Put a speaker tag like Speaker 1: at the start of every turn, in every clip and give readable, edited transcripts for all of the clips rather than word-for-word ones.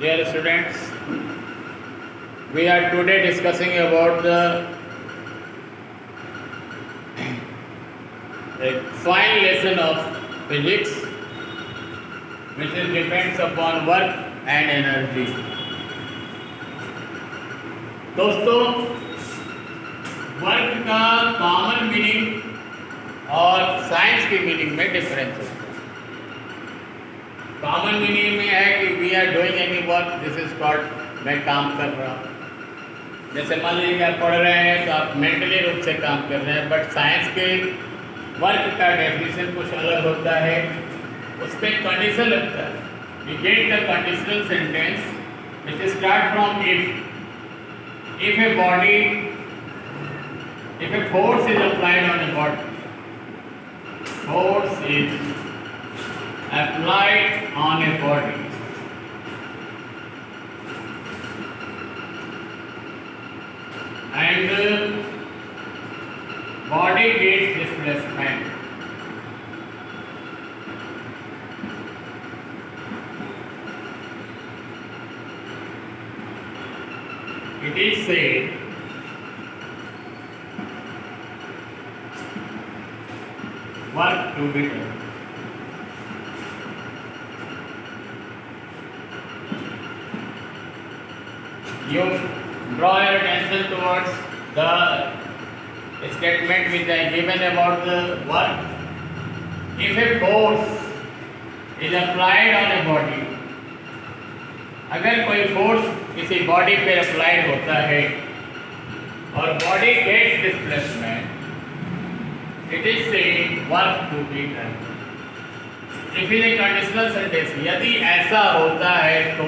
Speaker 1: Dear students, we are today discussing about the a fine lesson of physics which is depends upon work and energy. दोस्तों, work का common meaning और science की meaning में difference होता है। Common meaning में है कि we are doing any work, this is called मैं काम कर रहा हूँ। जैसे मान लीजिए कि आप पढ़ रहे हैं तो आप मेंटली रूप से काम कर रहे हैं, बट साइंस के वर्क का डेफिनेशन कुछ अलग होता है, उस पर कंडीशन लगता है। We get the conditional sentence which start from if a body, if a force is applied on a body, force is applied on a body, and body gets displacement. It is said work to be done. You draw your attention towards the statement which I given about the work. If a force is applied on a body, अगर कोई force किसी body पे applied होता है और body gets displacement, it is saying work to be done. If in a conditional sentence, यदि ऐसा होता है तो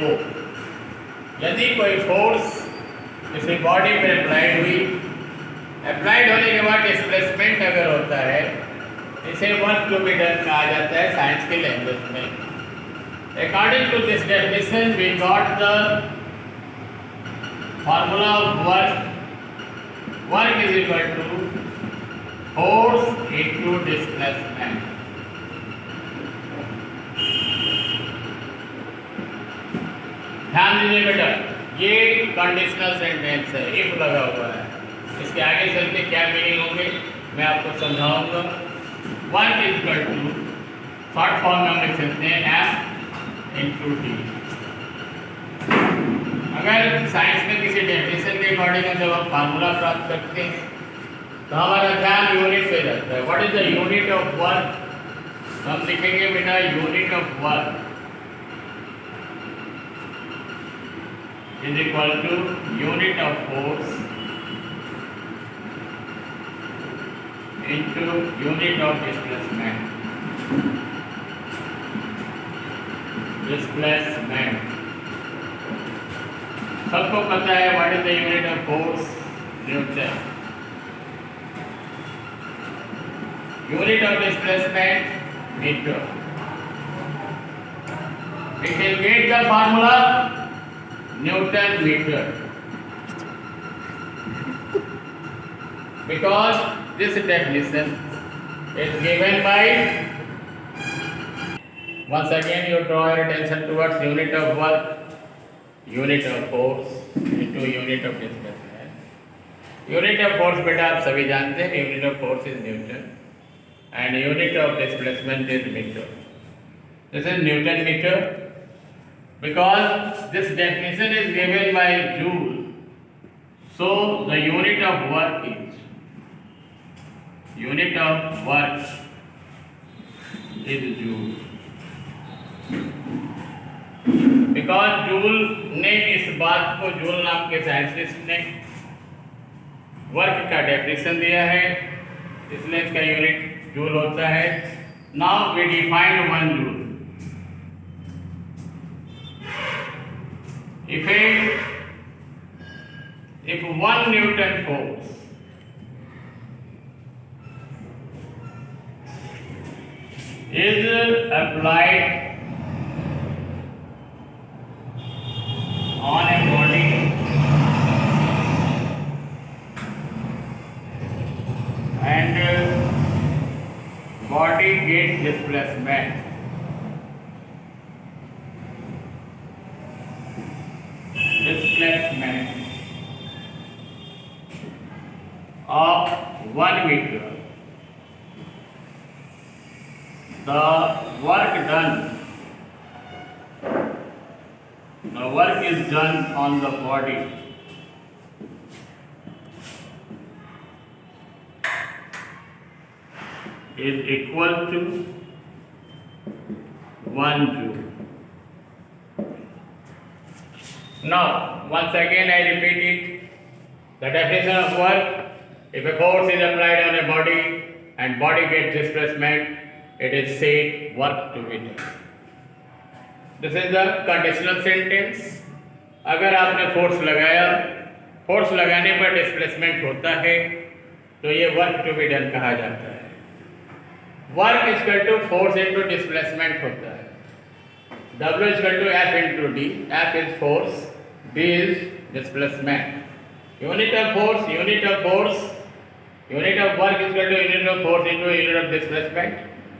Speaker 1: यदि कोई फोर्स किसी बॉडी पे अप्लाइड हुई, अप्लाइड होने के बाद डिस्प्लेसमेंट अगर होता है, इसे वर्क टू बी डन कहा जाता है साइंस की लैंग्वेज में। According to this definition, we got the formula of work. Work is equal to force into displacement. ध्यान दीजिए बेटा, ये कंडीशनल सेंटेंस है, इफ लगा हुआ है। इसके आगे चल के क्या मीनिंग होंगे मैं आपको समझाऊंगा। Work is equal to short form में हम लिख सकते हैं एफ इंटू टी। अगर साइंस में किसी डेफिनेशन के अकॉर्डिंग जब हम फार्मूला प्राप्त करते हैं तो हमारा ध्यान यूनिट पे रहता है। What is the unit of work? हम लिखेंगे बेटा unit of work is equal to unit of force into unit of displacement. Displacement सबको पता है, what is the unit of force? Newton. Unit of displacement metre. We can get the formula Newton meter because this definition is given by, once again you draw your attention towards unit of work, unit of force into unit of displacement. Unit of force बेटा आप सभी जानते हैं, unit of force is Newton and unit of displacement is meter. This is Newton meter because this definition is given by Joule. So the unit of work is Joule. Because joule ने इस बात को, joule नाम के scientist ने work का definition दिया है, इसलिए इसका यूनिट जूल होता है। Now we define one joule. If 1 newton force is applied on a body and body gets displacement, 1 meter, the work is done on the body is equal to 1 joule. Now, once again I repeat it. The definition of work: if a force is applied on a body and body gets displacement, it is said work to be done. This is the conditional sentence. अगर आपने force लगाया, force लगाने पर displacement होता है, तो ये work to be done कहा जाता है. Work equal to force into displacement होता है. W equal to F into D. F is force, D is displacement. Unit of force, unit of work is equal to unit of force into unit of displacement,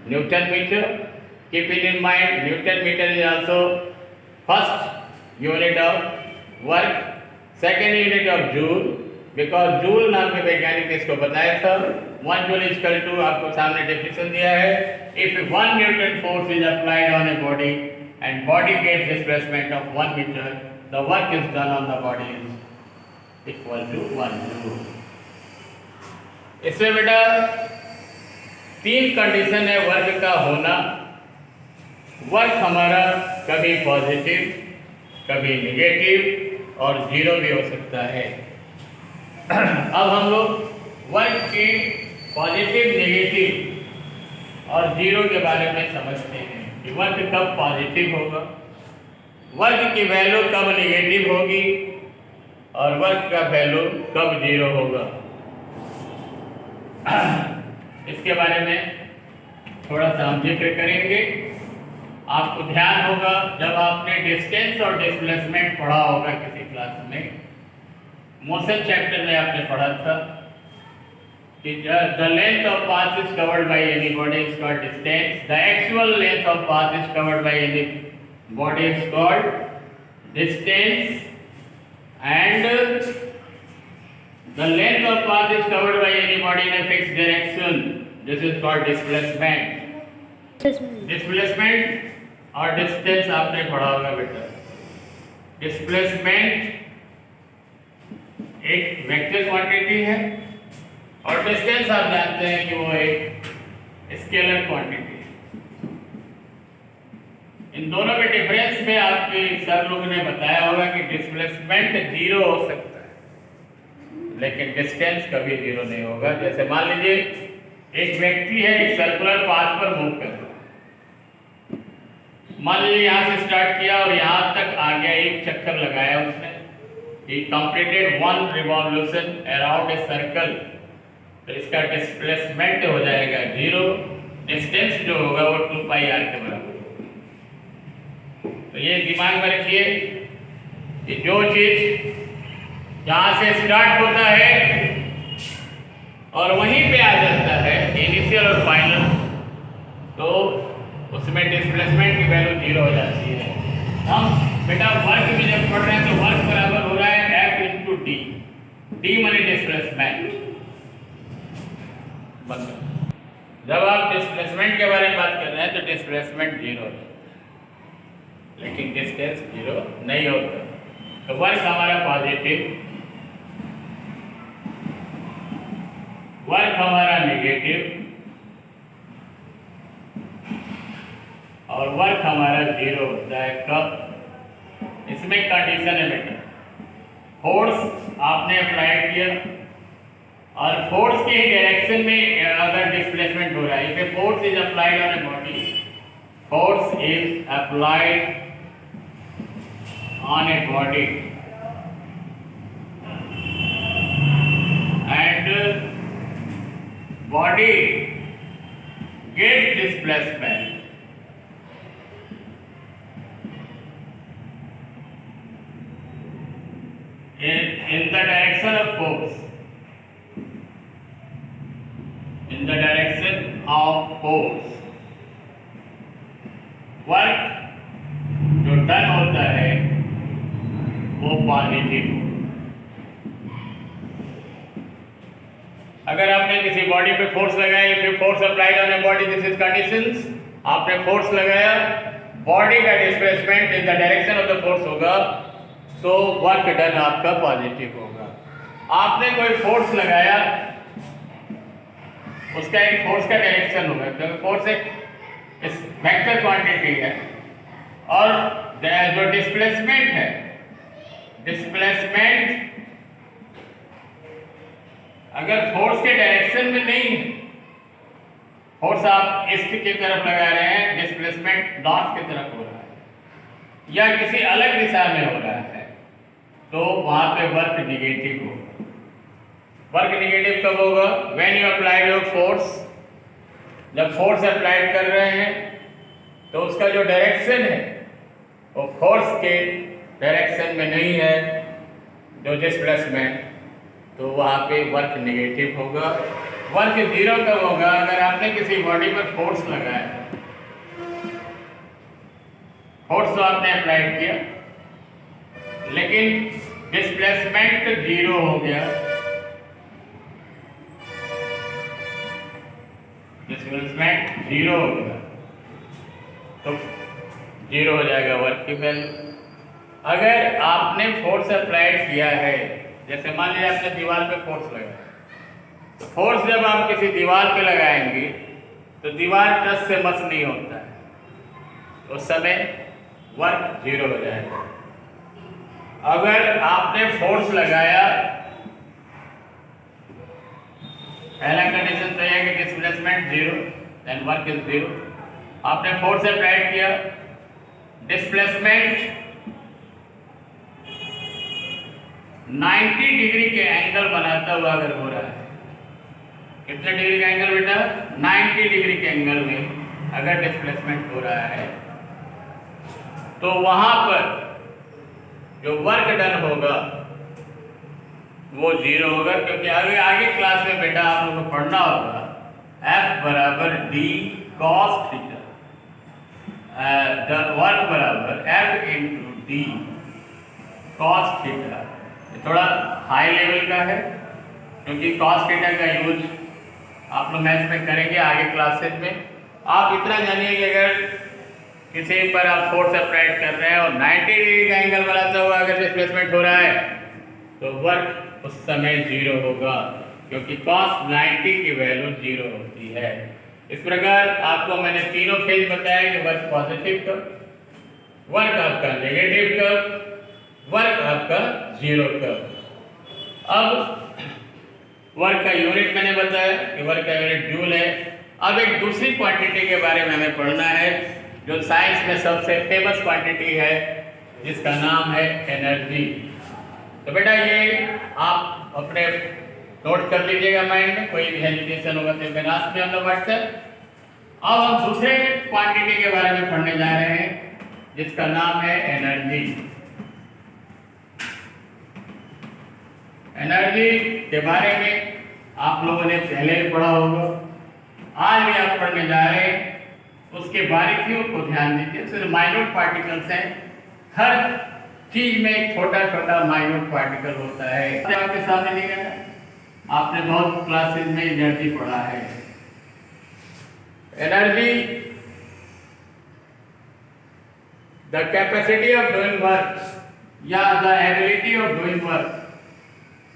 Speaker 1: Newton meter. Keep it in mind, Newton meter is also first unit of work, second unit of joule, because joule नाम के वैज्ञानिक ने इसको बताया था. 1 joule is equal to, आपको सामने definition दिया है, if 1 Newton force is applied on a body and body gets displacement of 1 meter, the work is done on the body is equal to 1 joule. इसमें बेटा 3 कंडीशन है work का होना. Work हमारा कभी पॉजिटिव, कभी नेगेटिव और जीरो भी हो सकता है. अब हम लोग वर्क के पॉजिटिव, नेगेटिव और जीरो के बारे में समझते हैं कि वर्क कब पॉजिटिव होगा, वर्क की वैल्यू कब नेगेटिव होगी और वर्क का वैल्यू कब जीरो होगा. इसके बारे में थोड़ा सा हम जिक्र करेंगे. आपको ध्यान होगा जब आपने डिस्टेंस और डिस्प्लेसमेंट पढ़ा होगा किसी क्लास में, मोशन चैप्टर में आपने पढ़ा था कि the length of path is covered by any body is called distance, the actual length of path is covered by any body is called distance, and the length of path is covered by any body in a fixed direction. This is called displacement. Displacement और distance आपने पढ़ा होगा बेटा. Displacement एक vector quantity है और distance आप जानते हैं कि वो एक स्केलर क्वांटिटी है. इन दोनों में डिफरेंस में आपके सर लोगों ने बताया होगा कि डिस्प्लेसमेंट जीरो हो सकता है लेकिन डिस्टेंस कभी जीरो नहीं होगा. जैसे मान लीजिए एक व्यक्ति है, एक सर्कुलर पाथ पर मूव कर रहा है. मान लीजिए यहाँ से स्टार्ट किया और यहाँ तक आ गया, एक चक्कर लगाया उसने. ही completed 1 revolution around a circle. तो इसका डिस्प्लेसमेंट हो जाएगा जीरो, डिस्टेंस जो होगा वो 2πr के बराबर. तो ये दिमाग में रखिए कि जो चीज जहाँ से स्टार्ट होता है और वहीं पे आ जाता है इनिशियल और फाइनल, तो उसमें डिस्प्लेसमेंट की वैल्यू जीरो हो जाती है. हम बेटा वर्क भी जब पढ़ रहे हैं तो वर्क बराबर हो रहा है F इंटू डी. डी माने डिस्प्लेसमेंट. जब आप डिस्प्लेसमेंट के बारे में बात कर रहे हैं तो डिस्प्लेसमेंट जीरो है लेकिन डिस्टेंस जीरो नहीं होता. तो वर्क हमारा पॉजिटिव, वर्क हमारा नेगेटिव और वर्क हमारा जीरो होता है. कब? इसमें कंडीशन है बेटा, फोर्स आपने अप्लाई किया और फोर्स के ही डायरेक्शन में अगर डिस्प्लेसमेंट हो रहा है. If a force is applied on a body, force is applied on a body and body gets displacement. In the direction of force, in the direction of force, work जो done होता है वो positive. अगर आपने किसी body पे force लगाया, if you force applied on a body, this is conditions, आपने फोर्स लगाया, बॉडी का displacement in the direction of the force होगा, तो वर्क डन आपका पॉजिटिव होगा। आपने कोई फोर्स लगाया, उसका एक फोर्स का डायरेक्शन होगा, क्योंकि फोर्स एक वेक्टर क्वांटिटी है, और जो डिस्प्लेसमेंट है, डिस्प्लेसमेंट अगर फोर्स के डायरेक्शन में नहीं है, फोर्स आप ईस्ट की तरफ लगा रहे हैं, डिस्प्लेसमेंट नॉर्थ की तरफ हो रहा है या किसी अलग दिशा में हो रहा है, तो वहां पे वर्क निगेटिव होगा। वर्क निगेटिव कब होगा? When you apply your force, जब फोर्स अप्लाइड कर रहे हैं तो उसका जो डायरेक्शन है वो फोर्स के डायरेक्शन में नहीं है, जो डिस्प्लेसमेंट, तो वहाँ पे वर्क नेगेटिव होगा। वर्क जीरो कब होगा? अगर आपने किसी बॉडी पर फोर्स लगाया, फोर्स तो आपने अप्लाइड किया, लेकिन डिस्प्लेसमेंट जीरो हो गया, डिस्प्लेसमेंट जीरो हो गया, तो जीरो हो जाएगा वर्क की वैल्यू। अगर आपने फोर्स अप्लाइड किया है, जैसे मान लीजिए आपने दीवार पे फोर्स लगाया, तो फोर्स जब आप किसी दीवार पे लगाएंगे तो दीवार टच से मस नहीं होता है, उस समय वर्क जीरो हो जाएगा। अगर आपने फोर्स लगाया, पहला कंडीशन तो यह है कि displacement zero, then work is zero. आपने फोर्स अप्लाइड किया, डिस्प्लेसमेंट 90 डिग्री के एंगल बनाता हुआ अगर हो रहा है, कितने डिग्री का एंगल बेटा? 90 डिग्री के एंगल में अगर डिस्प्लेसमेंट हो रहा है, तो वहां पर जो वर्क डन होगा वो जीरो होगा, क्योंकि आगे क्लास में बेटा आप लोगों को पढ़ना होगा F बराबर D cos थीटा, वर्क बराबर F into D cos theta. थोड़ा हाई लेवल का है, क्योंकि cos थीटा का यूज आप लोग मैथ में करेंगे आगे क्लासेज में। आप इतना जानिए कि अगर किसी पर आप फोर्स अप्लाइड कर रहे हैं और 90 डिग्री का एंगल बनाता हुआ अगर डिस्प्लेसमेंट हो रहा है, तो वर्क उस समय जीरो होगा, क्योंकि cos 90 की वैल्यू जीरो होती है। इस प्रकार आपको मैंने तीनों फेज बताया कि वर्क पॉजिटिव कब, वर्क आपका नेगेटिव कब, वर्क आपका जीरो कब। अब वर्क का यूनिट मैंने बताया कि वर्क का यूनिट जूल है। अब एक दूसरी क्वांटिटी के बारे में हमें पढ़ना है, जो साइंस में सबसे फेमस क्वांटिटी है, जिसका नाम है एनर्जी। तो बेटा ये आप अपने नोट कर लीजिएगा माइंड में, कोई भी हेजिटेशन होगा तो मैं ask me on the WhatsApp. अब हम दूसरे क्वांटिटी के बारे में पढ़ने जा रहे हैं, जिसका नाम है एनर्जी। एनर्जी के बारे में आप लोगों ने पहले ही पढ़ा होगा, आज भी आप पढ़ने जा रहे हैं। उसके बारीकियों को ध्यान दीजिए, सिर्फ माइन्यूट पार्टिकल्स हैं, हर चीज में एक छोटा छोटा माइन्यूट पार्टिकल होता है। आपके सामने नहीं रहना, आपने बहुत क्लासेस में एनर्जी पढ़ा है। Energy the capacity of doing work या the ability of doing work,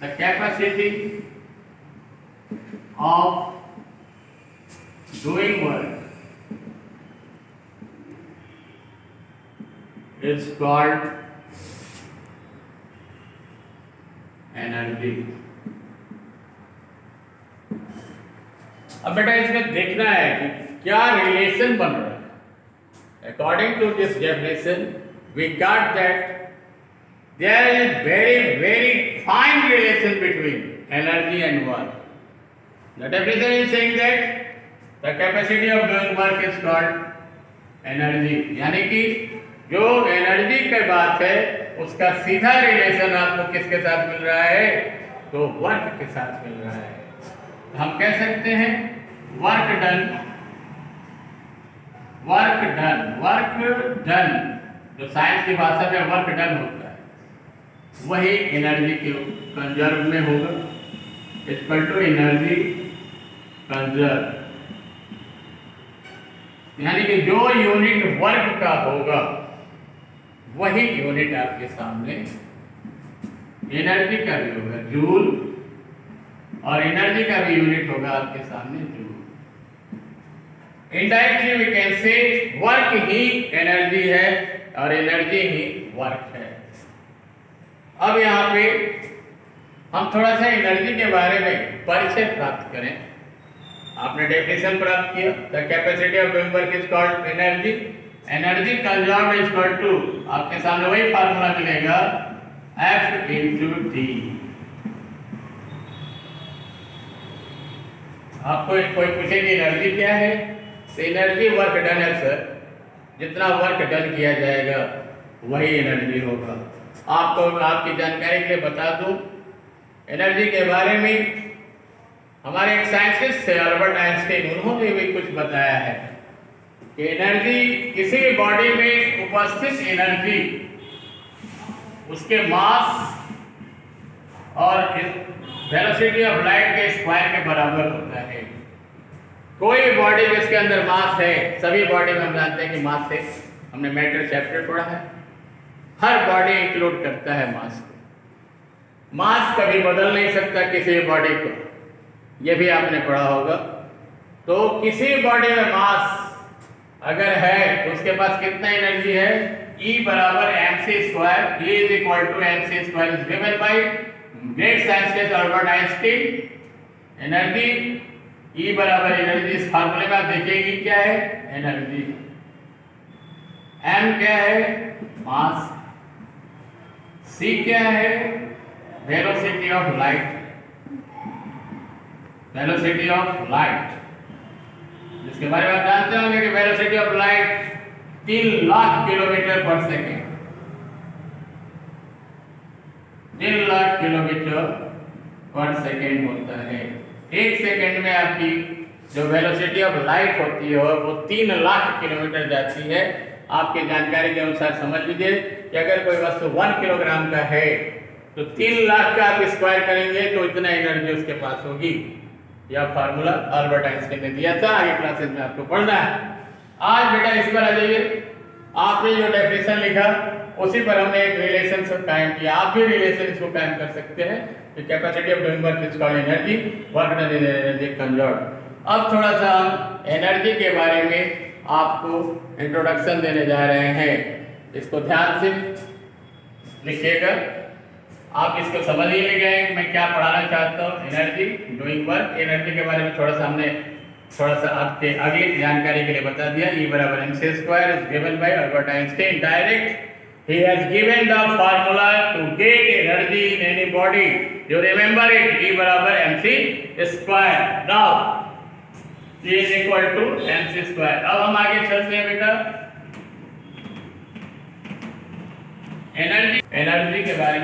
Speaker 1: the capacity of doing work is called energy। अब बेटा इसमें देखना है कि क्या रिलेशन बन रहा है। According to this definition we got that there is very fine relation between energy and work. The definition is saying that the capacity of doing work is called energy। यानी कि जो एनर्जी की बात है उसका सीधा रिलेशन आपको किसके साथ मिल रहा है? तो वर्क के साथ मिल रहा है। तो हम कह सकते हैं वर्क डन, वर्क डन जो साइंस की भाषा में वर्क डन होता है, वही एनर्जी के कंजर्व में होगा। इक्वल टू एनर्जी कंजर्व, यानी कि जो यूनिट वर्क का होगा वही यूनिट आपके सामने एनर्जी का भी होगा, जूल, और एनर्जी का भी यूनिट होगा आपके सामने joule. Indirectly we can say work ही एनर्जी है और एनर्जी ही वर्क है। अब यहाँ पे हम थोड़ा सा एनर्जी के बारे में परिचय प्राप्त करें। आपने डेफिनेशन प्राप्त किया, the capacity of doing work is called energy, energy conserved is equal to, आपके सामने वही फार्मूला मिलेगा, F into T। आपको कोई पूछेगी एनर्जी क्या है, तो एनर्जी वर्क डन है सर, जितना वर्क डन किया जाएगा वही एनर्जी होगा। आपको आपकी जानकारी के लिए बता दूं, एनर्जी के बारे में हमारे एक साइंटिस्ट थे अल्बर्ट आइंस्टाइन, उन्होंने भी कुछ बताया है कि एनर्जी किसी भी बॉडी में उपस्थित एनर्जी उसके मास और वेलोसिटी ऑफ लाइट के स्क्वायर के बराबर होता है। कोई भी बॉडी जिसके अंदर मास है, सभी बॉडी में हम जानते हैं कि मास है, हमने मैटर चैप्टर पढ़ा है, हर बॉडी इंक्लूड करता है मास को। मास कभी बदल नहीं सकता किसी बॉडी को, ये भी आपने पढ़ा होगा। तो किसी बॉडी में मास अगर है तो उसके पास कितना एनर्जी है, E बराबर mc², E is equal to mc² is given by great scientist Albert Einstein. Energy E बराबर एनर्जी, इस फार्मूले में आप देखिएगी क्या है, एनर्जी, m क्या है, मास, c क्या है, velocity of light, velocity of light, जिसके बारे में आप जानते होंगे कि velocity of light 3 lakh kilometre पर सेकेंड, 3 लाख किलोमीटर पर सेकेंड होता है। एक सेकेंड में आपकी जो वेलोसिटी ऑफ लाइट होती है वो 3 लाख किलोमीटर जाती है। आपकी जानकारी के अनुसार समझ लीजिए कि अगर कोई वस्तु 1 किलोग्राम का है तो 3 लाख का आप स्क्वायर करेंगे तो इतना एनर्जी उसके पास होगी। यह फार्मूला अल्बर्ट आइंस्टाइन ने दिया था, आगे क्लासेस में आपको पढ़ना है। आज बेटा इस पर आ जाइए, आपने जो डेफिनेशन लिखा उसी पर हमने एक रिलेशन कायम किया। आप भी रिलेशन इसको कायम कर सकते हैं कि capacity of doing work is called energy, work done is energy conserved. अब थोड़ा सा हम एनर्जी के बारे में आपको इंट्रोडक्शन देने जा रहे हैं, इसको ध्यान से लिखिएगा। आप इसको समझ ही ले गए कि मैं क्या पढ़ाना चाहता हूँ। एनर्जी, डूइंग वर्क, एनर्जी के बारे में थोड़ा सा आपके अगली जानकारी के लिए बता दिया। E बराबर mc² is given by Albert Einstein direct. He has given the formula to get energy in any body. You remember it, E बराबर mc². Now E is equal to mc². अब हम आगे चलते हैं बेटा, एनर्जी के बारे में